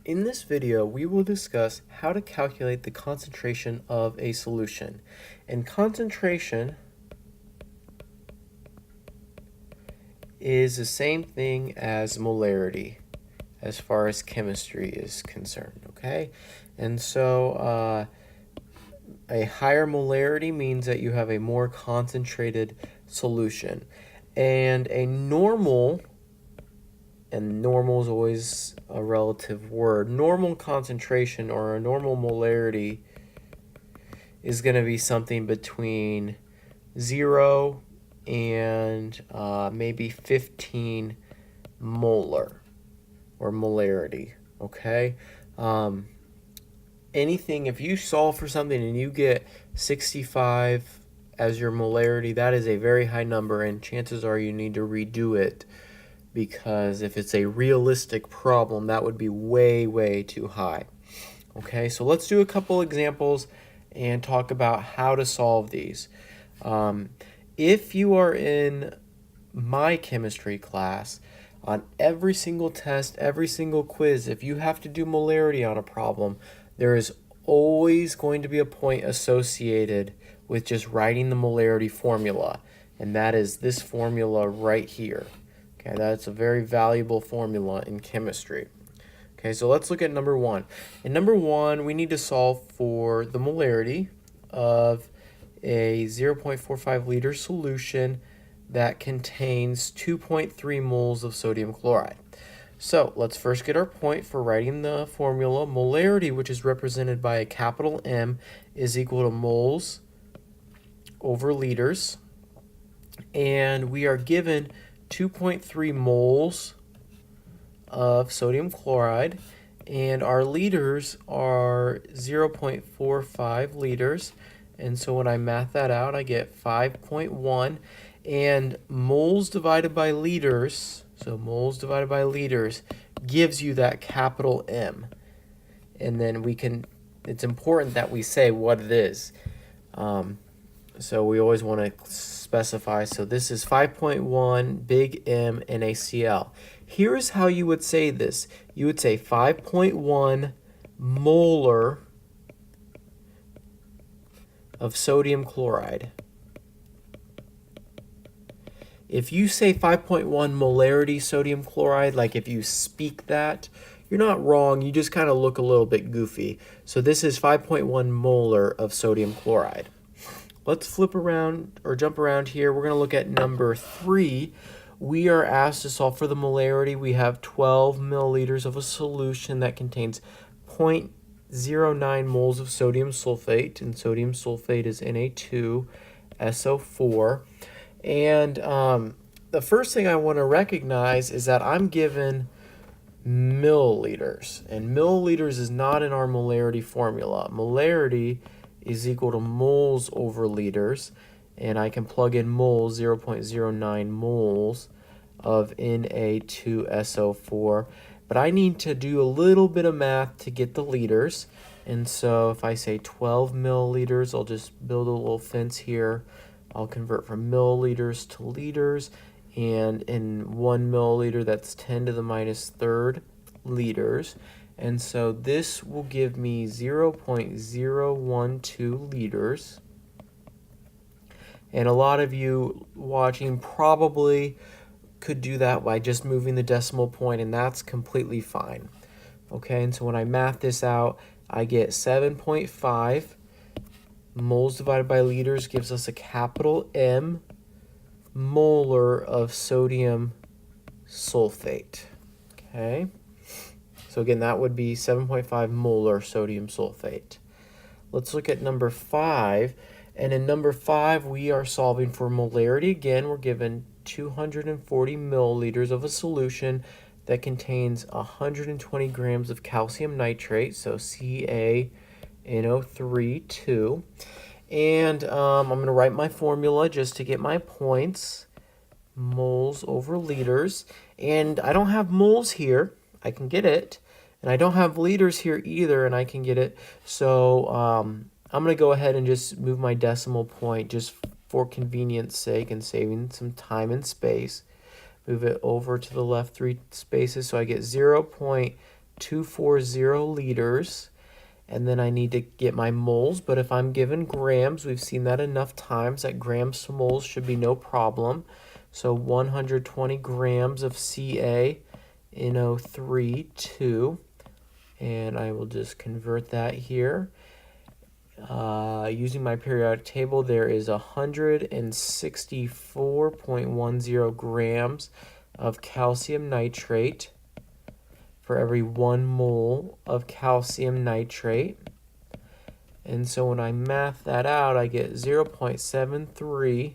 In this video, we will discuss how to calculate the concentration of a solution. And concentration is the same thing as molarity as far as chemistry is concerned, okay? And so a higher molarity means that you have a more concentrated solution. And normal is always a relative word. Normal concentration or a normal molarity is going to be something between 0 and maybe 15 molar or molarity, okay? Anything, if you solve for something and you get 65 as your molarity, that is a very high number, and chances are you need to redo it, because if it's a realistic problem, that would be way, way too high. Okay, so let's do a couple examples and talk about how to solve these. If you are in my chemistry class, on every single test, every single quiz, if you have to do molarity on a problem, there is always going to be a point associated with just writing the molarity formula, and that is this formula right here. Okay, that's a very valuable formula in chemistry. Okay, so let's look at number one. In number one, we need to solve for the molarity of a 0.45 liter solution that contains 2.3 moles of sodium chloride. So let's first get our point for writing the formula. Molarity, which is represented by a capital M, is equal to moles over liters. And we are given 2.3 moles of sodium chloride, and our liters are 0.45 liters. And so when I math that out, I get 5.1. And moles divided by liters, so moles divided by liters, gives you that capital M. And then it's important that we say what it is. So we always want to specify. So this is 5.1 big M NaCl. Here's how you would say this. You would say 5.1 molar of sodium chloride. If you say 5.1 molarity sodium chloride, like if you speak that, you're not wrong, you just kind of look a little bit goofy. So this is 5.1 molar of sodium chloride. Let's flip around or jump around here. We're going to look at number 3. We are asked to solve for the molarity. We have 12 milliliters of a solution that contains 0.09 moles of sodium sulfate, and sodium sulfate is Na2SO4. And the first thing I want to recognize is that I'm given milliliters, and milliliters is not in our molarity formula. Molarity is equal to moles over liters, and I can plug in moles, 0.09 moles of Na2SO4, but I need to do a little bit of math to get the liters. And so if I say 12 milliliters, I'll just build a little fence here. I'll convert from milliliters to liters, and in 1 milliliter, that's 10 to the minus third liters. And so this will give me 0.012 liters. And a lot of you watching probably could do that by just moving the decimal point, and that's completely fine. Okay, and so when I math this out, I get 7.5 moles divided by liters gives us a capital M molar of sodium sulfate. Okay. So again, that would be 7.5 molar sodium sulfate. Let's look at number 5. And in number 5, we are solving for molarity. Again, we're given 240 milliliters of a solution that contains 120 grams of calcium nitrate, so CaNO3 2. And I'm going to write my formula just to get my points. Moles over liters. And I don't have moles here. I can get it. And I don't have liters here either, and I can get it. So I'm going to go ahead and just move my decimal point just for convenience sake and saving some time and space. Move it over to the left 3 spaces, so I get 0.0 240 liters. And then I need to get my moles, but if I'm given grams, we've seen that enough times that grams to moles should be no problem. So 120 grams of CaNO3, 2. And I will just convert that here. Using my periodic table, there is 164.10 grams of calcium nitrate for every 1 mole of calcium nitrate. And so when I math that out, I get 0.73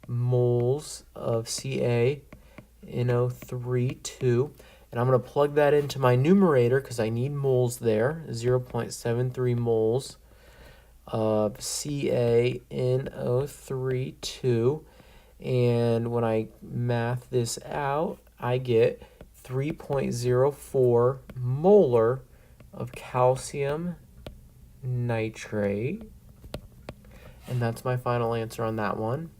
moles of CaNO3, 2. And I'm going to plug that into my numerator because I need moles there. 0.73 moles of CaNO3, 2. And when I math this out, I get 3.04 molar of calcium nitrate. And that's my final answer on that one.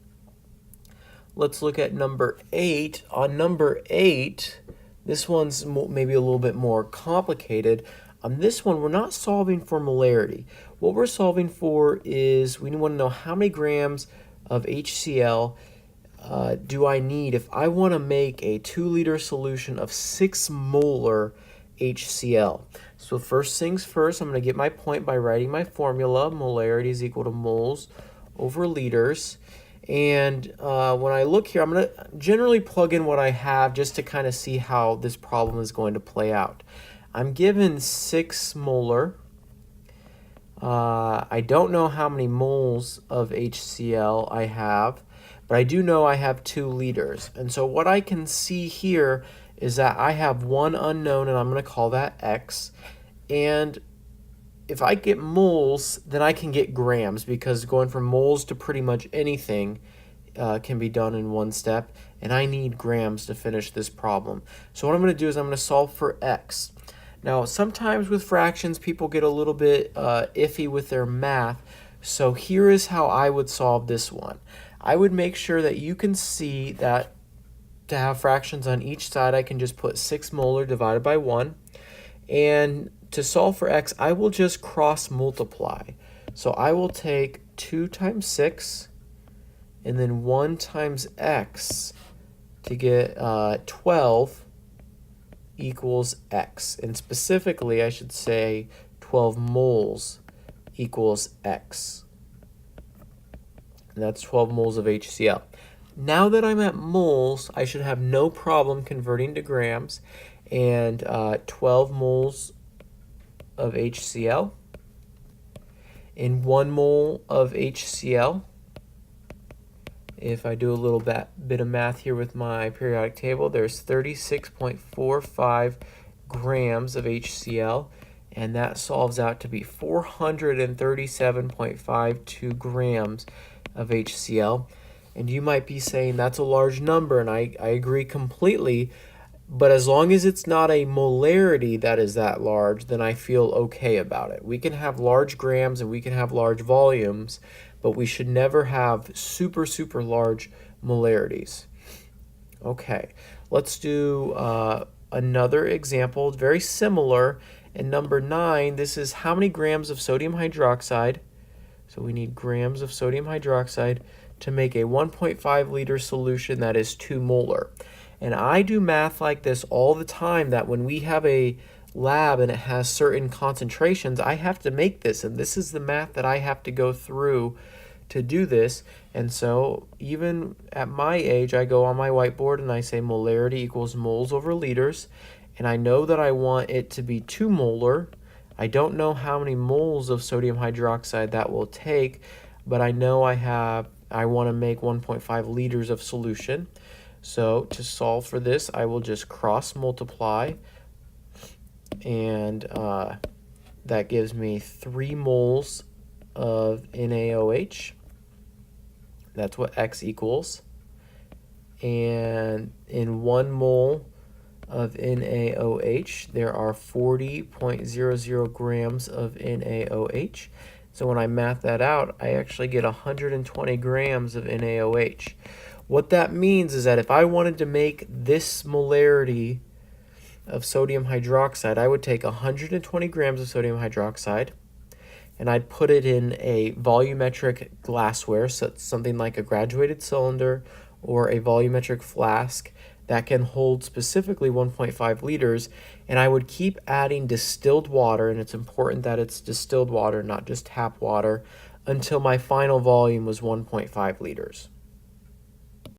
Let's look at number 8. On number 8, this one's maybe a little bit more complicated. On this one, we're not solving for molarity. What we're solving for is we want to know how many grams of HCl do I need if I want to make a 2-liter solution of 6 molar HCl. So first things first, I'm going to get my point by writing my formula. Molarity is equal to moles over liters. And when I look here, I'm going to generally plug in what I have just to kind of see how this problem is going to play out. I'm given 6 molar. I don't know how many moles of HCl I have, but I do know I have 2 liters. And so what I can see here is that I have one unknown, and I'm going to call that X. And if I get moles, then I can get grams, because going from moles to pretty much anything can be done in one step, and I need grams to finish this problem. So what I'm going to do is I'm going to solve for X. Now, sometimes with fractions, people get a little bit iffy with their math, so here is how I would solve this one. I would make sure that you can see that to have fractions on each side, I can just put 6 molar divided by 1. And to solve for X, I will just cross multiply. So I will take 2 times 6 and then 1 times X to get 12 equals X. And specifically, I should say 12 moles equals X. And that's 12 moles of HCl. Now that I'm at moles, I should have no problem converting to grams. And 12 moles of HCl and 1 mole of HCl. If I do a little bit of math here with my periodic table, there's 36.45 grams of HCl, and that solves out to be 437.52 grams of HCl. And you might be saying that's a large number, and I agree completely. But as long as it's not a molarity that is that large, then I feel okay about it. We can have large grams and we can have large volumes, but we should never have super, super large molarities. Okay, let's do another example, very similar. In number 9, this is how many grams of sodium hydroxide. So we need grams of sodium hydroxide to make a 1.5 liter solution that is 2 molar. And I do math like this all the time, that when we have a lab and it has certain concentrations, I have to make this. And this is the math that I have to go through to do this. And so even at my age, I go on my whiteboard and I say molarity equals moles over liters. And I know that I want it to be 2 molar. I don't know how many moles of sodium hydroxide that will take, but I know I want to make 1.5 liters of solution. So to solve for this, I will just cross multiply, and that gives me 3 moles of NaOH. That's what X equals. And in 1 mole of NaOH, there are 40.00 grams of NaOH. So when I math that out, I actually get 120 grams of NaOH. What that means is that if I wanted to make this molarity of sodium hydroxide, I would take 120 grams of sodium hydroxide and I'd put it in a volumetric glassware, so it's something like a graduated cylinder or a volumetric flask that can hold specifically 1.5 liters, and I would keep adding distilled water, and it's important that it's distilled water, not just tap water, until my final volume was 1.5 liters.